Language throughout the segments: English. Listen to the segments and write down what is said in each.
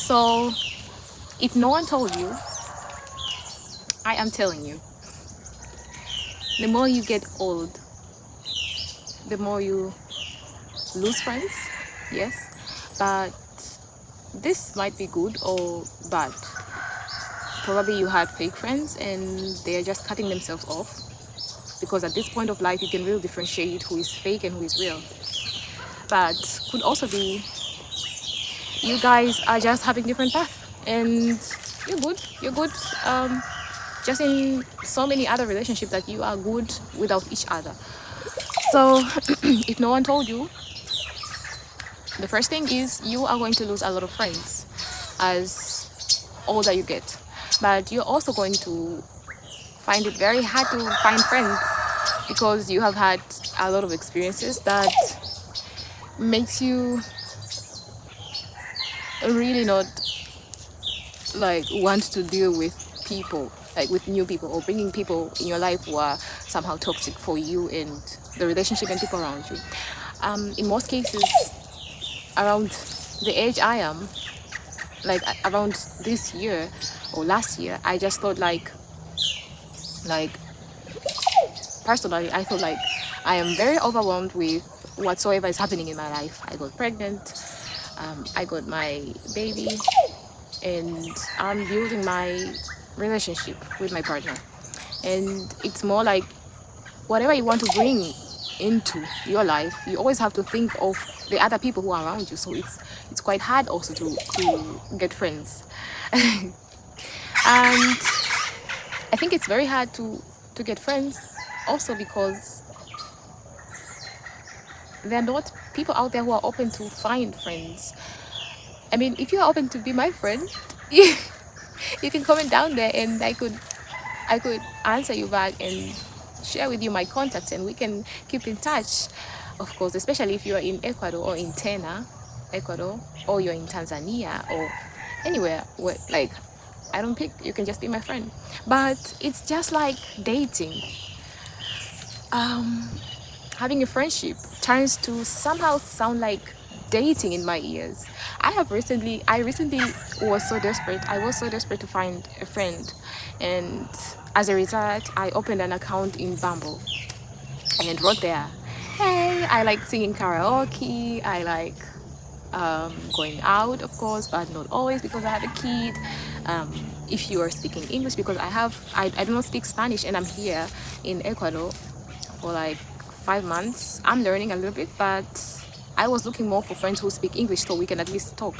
So if no one told you, I am telling you, the more you get old, the more you lose friends. Yes, but this might be good or bad. Probably you had fake friends and they're just cutting themselves off, because at this point of life you can really differentiate who is fake and who is real. But could also be you guys are just having different paths and you're good just in so many other relationships that you are good without each other. So if no one told you, the first thing is you are going to lose a lot of friends as older you get, but you're also going to find it very hard to find friends because you have had a lot of experiences that makes you really not like want to deal with people, like with new people or bringing people in your life who are somehow toxic for you and the relationship and people around you. In most cases, around the age I am, like around this year or last year, I just thought like personally, I feel like I am very overwhelmed with whatsoever is happening in my life. I got pregnant, I got my baby, and I'm building my relationship with my partner. And it's more like whatever you want to bring into your life, you always have to think of the other people who are around you. So it's quite hard also to get friends. And I think it's very hard to get friends also because there are not people out there who are open to find friends. I mean, if you are open to be my friend, you can comment down there and I could answer you back and share with you my contacts and we can keep in touch. Of course, especially if you are in Ecuador or in Tena, Ecuador, or you're in Tanzania or anywhere where like I don't pick, you can just be my friend. But it's just like dating. Um Having a friendship turns to somehow sound like dating in my ears. I recently was so desperate. I was so desperate to find a friend, and as a result, I opened an account in Bumble and wrote there, "Hey, I like singing karaoke. I like going out, of course, but not always because I have a kid. If you are speaking English, because I do not speak Spanish, and I'm here in Ecuador for like 5 months. I'm learning a little bit, but I was looking more for friends who speak English so we can at least talk.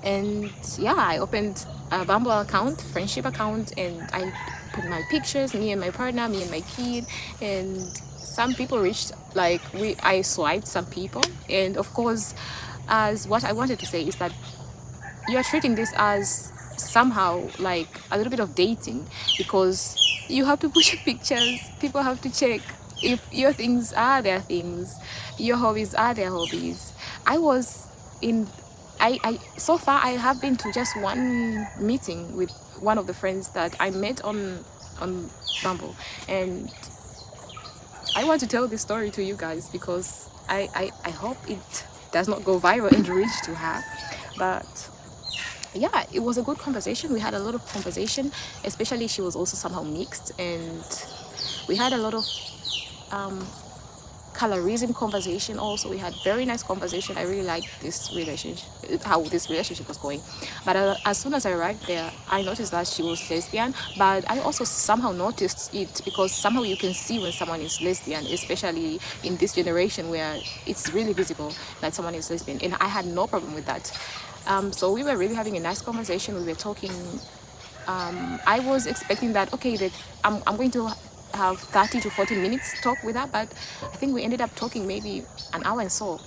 And yeah, I opened a Bumble account, friendship account, and I put my pictures, me and my partner, me and my kid, and some people reached like I swiped some people, and of course, as what I wanted to say is that you are treating this as somehow like a little bit of dating because you have to put your pictures, people have to check if your things are their things, your hobbies are their hobbies. I was in I so far I have been to just one meeting with one of the friends that I met on Bumble, and I want to tell this story to you guys because I hope it does not go viral and reach to her. But yeah, it was a good conversation. We had a lot of conversation, especially she was also somehow mixed, and we had a lot of um, colorism conversation. Also, we had very nice conversation. I really liked this relationship, how this relationship was going. But as soon as I arrived there, I noticed that she was lesbian. But I also somehow noticed it because somehow you can see when someone is lesbian, especially in this generation where it's really visible that someone is lesbian. And I had no problem with that. So we were really having a nice conversation. We were talking. I was expecting that, okay, that I'm going to have 30 to 40 minutes talk with her, but I think we ended up talking maybe an hour and so.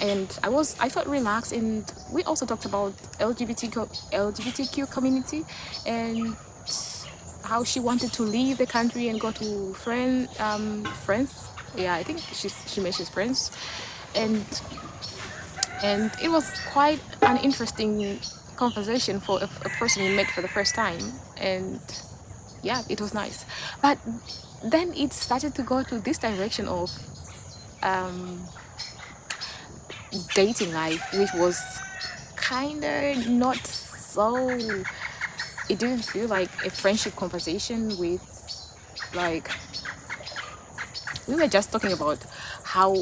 And I felt relaxed, and we also talked about LGBTQ community and how she wanted to leave the country and go to France. Yeah, I think she mentions France, and it was quite an interesting conversation for a person you met for the first time. And yeah, it was nice, but then it started to go to this direction of um, dating life, which was kind of not so, it didn't feel like a friendship conversation with, like, we were just talking about how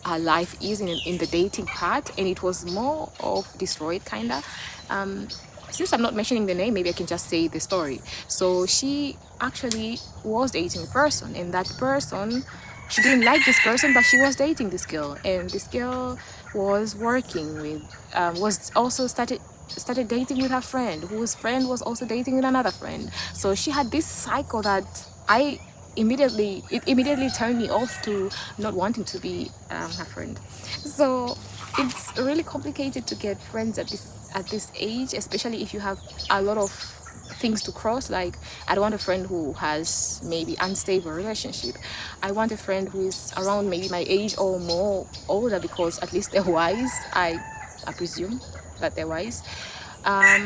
our life is in the dating part, and it was more of destroyed kinda. um since I'm not mentioning the name, maybe I can just say the story. So she actually was dating a person, and that person, she didn't like this person, but she was dating this girl, and this girl was working with, was also started dating with her friend, whose friend was also dating with another friend. So she had this cycle that I immediately turned me off to not wanting to be her friend. So it's really complicated to get friends at this age, especially if you have a lot of things to cross. Like, I don't want a friend who has maybe unstable relationship. I want a friend who is around maybe my age or more older, because at least they're wise. I presume that they're wise. um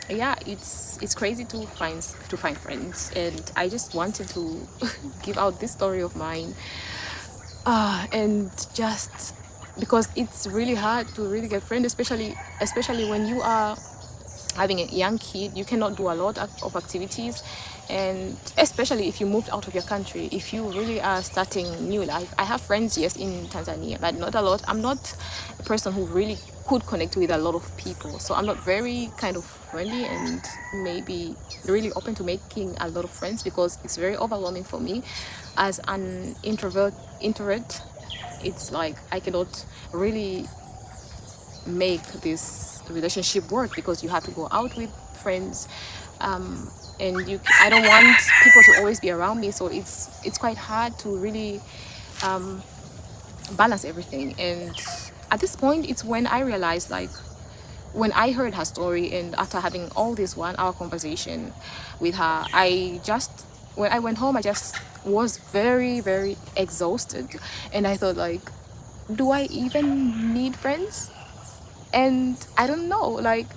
yeah, it's crazy to find friends, and I just wanted to give out this story of mine. And just because it's really hard to really get friends, especially when you are having a young kid. You cannot do a lot of activities, and especially if you moved out of your country, if you really are starting new life. I have friends, yes, in Tanzania, but not a lot. I'm not a person who really could connect with a lot of people, so I'm not very kind of friendly and maybe really open to making a lot of friends, because it's very overwhelming for me as an introvert. It's like I cannot really make this relationship work, because you have to go out with friends, and I don't want people to always be around me, so it's quite hard to really balance everything. And at this point, it's when I realized, like, when I heard her story, and after having all this 1 hour conversation with her, when I went home, I just was very, very exhausted, and I thought, like, do I even need friends? And I don't know, like,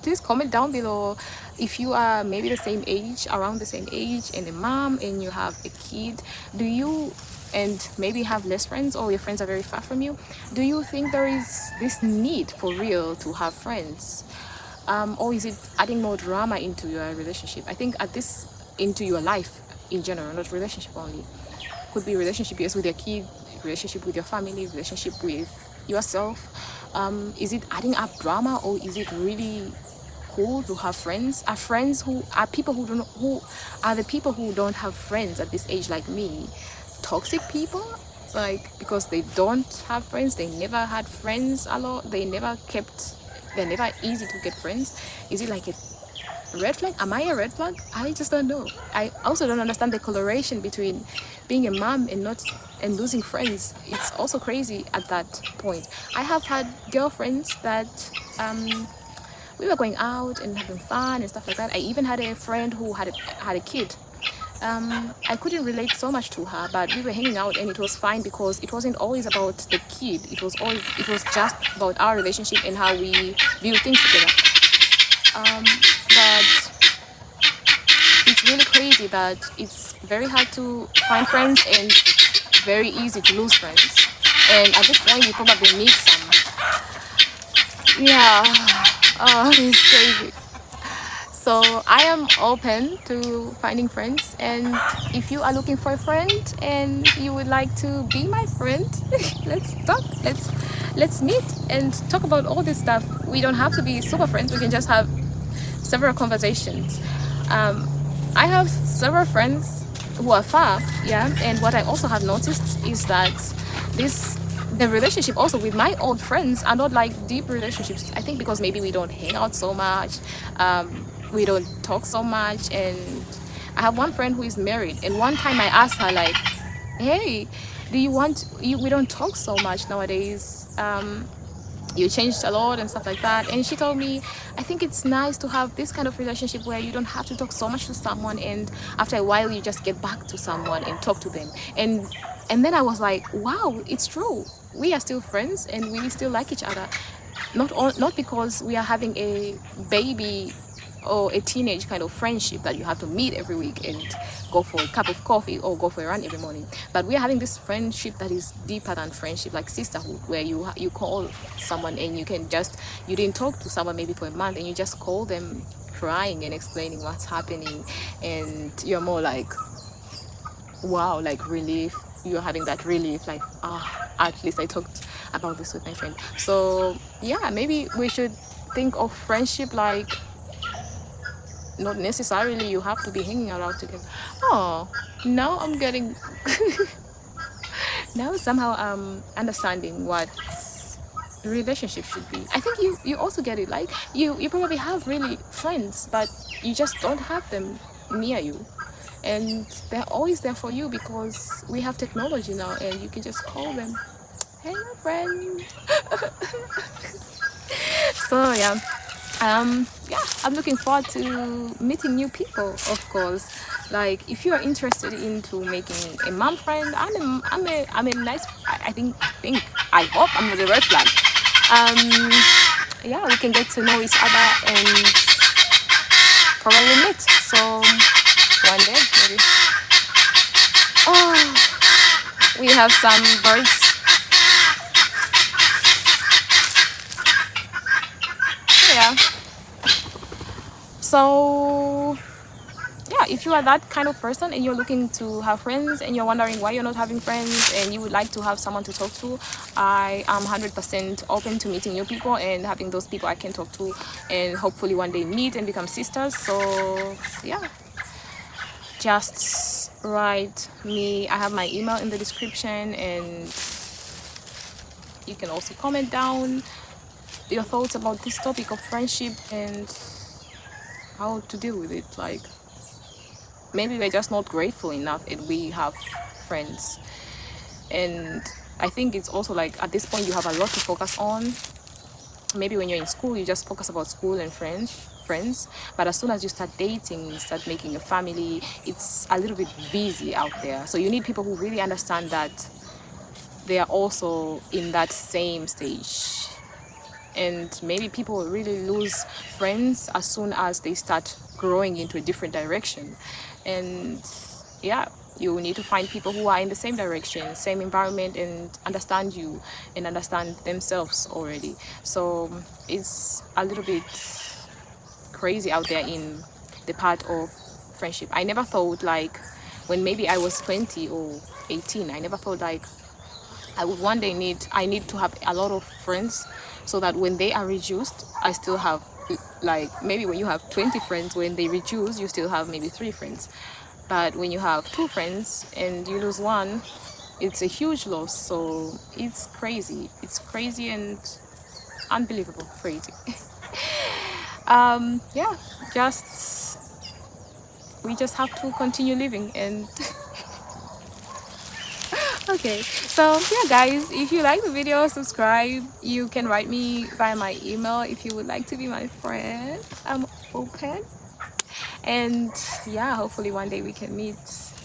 please comment down below if you are maybe around the same age, and a mom, and you have a kid. Do you, and maybe have less friends, or your friends are very far from you, do you think there is this need for real to have friends? Or is it adding more drama into your relationship? I think into your life in general, not relationship only. Could be relationship, yes, with your kid, relationship with your family, relationship with yourself. Is it adding up drama, or is it really cool to have friends? Are friends who are people who are the people who don't have friends at this age, like me, toxic people? Like, because they don't have friends, they never had friends a lot, they're never easy to get friends. Is it like a red flag? Am I a red flag? I just don't know. I also don't understand the correlation between being a mom and losing friends. It's also crazy at that point. I have had girlfriends that we were going out and having fun and stuff like that. I even had a friend who had a kid. I couldn't relate so much to her, but we were hanging out, and it was fine, because it wasn't always about the kid. It was just about our relationship and how we view things together. But it's really crazy that it's very hard to find friends and very easy to lose friends. And at this point, you probably need some. Yeah, it's crazy. So I am open to finding friends, and if you are looking for a friend and you would like to be my friend, let's talk. Let's meet and talk about all this stuff. We don't have to be super friends. We can just have several conversations. I have several friends who are far, yeah, and what I also have noticed is that the relationship also with my old friends are not like deep relationships. I think because maybe we don't hang out so much, we don't talk so much. And I have one friend who is married, and one time I asked her, like, hey, we don't talk so much nowadays, you changed a lot and stuff like that. And she told me, I think it's nice to have this kind of relationship where you don't have to talk so much to someone, and after a while you just get back to someone and talk to them. And then I was like, wow, it's true. We are still friends, and we still like each other. Not because we are having a baby or a teenage kind of friendship that you have to meet every week and go for a cup of coffee or go for a run every morning. But we are having this friendship that is deeper than friendship, like sisterhood, where you call someone and you didn't talk to someone maybe for a month and you just call them crying and explaining what's happening, and you're more like, wow, like relief. You're having that relief, like, at least I talked about this with my friend. So yeah, maybe we should think of friendship like, not necessarily you have to be hanging around together. Oh, now I'm getting now somehow understanding what relationship should be. I think you also get it, like you probably have really friends, but you just don't have them near you, and they're always there for you because we have technology now and you can just call them, hey my friend. So yeah, I'm looking forward to meeting new people, of course. Like if you are interested into making a mom friend, I'm a nice, I hope I'm not a red flag. Yeah, we can get to know each other and probably meet. So one day maybe. Oh, we have some birds. Yeah. So yeah, if you are that kind of person and you're looking to have friends and you're wondering why you're not having friends and you would like to have someone to talk to, I am 100% open to meeting new people and having those people I can talk to and hopefully one day meet and become sisters. So yeah, just write me. I have my email in the description, and you can also comment down your thoughts about this topic of friendship and how to deal with it. Like, maybe we're just not grateful enough and we have friends. And I think it's also like at this point you have a lot to focus on. Maybe when you're in school you just focus about school and friends, but as soon as you start dating, start making a family, it's a little bit busy out there. So you need people who really understand that they are also in that same stage. And maybe people really lose friends as soon as they start growing into a different direction. And yeah, you need to find people who are in the same direction, same environment, and understand you and understand themselves already. So it's a little bit crazy out there in the part of friendship. I never thought, like, when maybe I was 20 or 18, I never thought like I would one day need to have a lot of friends so that when they are reduced, I still have, like, maybe when you have 20 friends, when they reduce, you still have maybe 3 friends. But when you have 2 friends and you lose one, it's a huge loss. So it's crazy. It's crazy and unbelievable crazy. Yeah, just we just have to continue living and okay, so yeah guys, if you like the video, subscribe. You can write me via my email if you would like to be my friend. I'm open. And yeah, hopefully one day we can meet.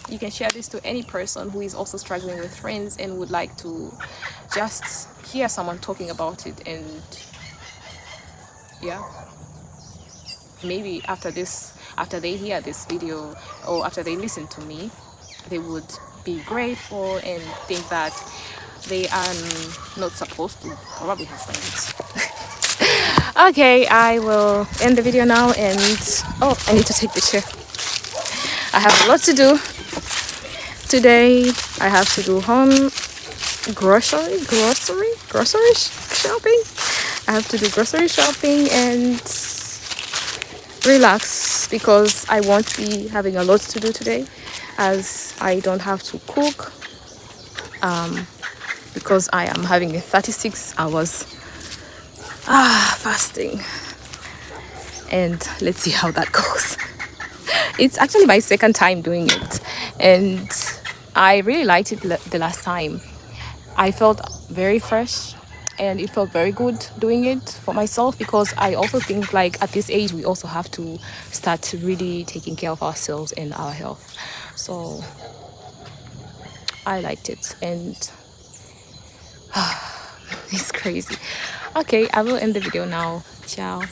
You can share this to any person who is also struggling with friends and would like to just hear someone talking about it. And yeah, maybe after they hear this video or after they listen to me, they would be grateful and think that they are not supposed to probably have friends. Okay, I will end the video now, and oh, I need to take the chair. I have a lot to do today. I have to do home grocery shopping. I have to do grocery shopping and relax because I won't be having a lot to do today, as I don't have to cook because I am having a 36 hours fasting, and let's see how that goes. It's actually my second time doing it, and I really liked it the last time. I felt very fresh and it felt very good doing it for myself, because I also think, like, at this age we also have to start really taking care of ourselves and our health. So I liked it, and it's crazy. Okay, I will end the video now. Ciao.